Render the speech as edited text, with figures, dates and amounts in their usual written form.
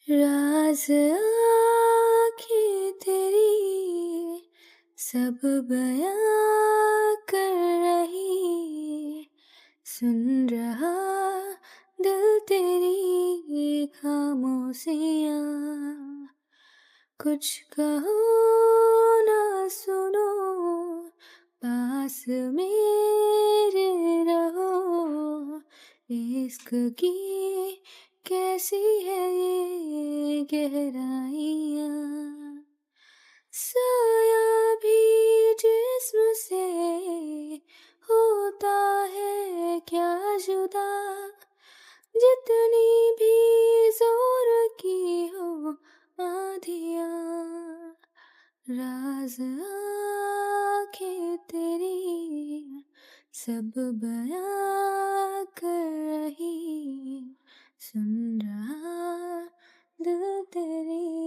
राज आँखें तेरी सब बयां कर रही, सुन रहा दिल तेरी खामोशियाँ। कुछ कहो ना सुनो, पास मेरे रहो। इश्क की कैसी है ये गहराइयाँ, साया भी जिस्म से होता है क्या जुदा, जितनी भी जोर की हो आंधियाँ। राज आँखें तेरी सब बयां कर रही, सुन रहा दिल तेरी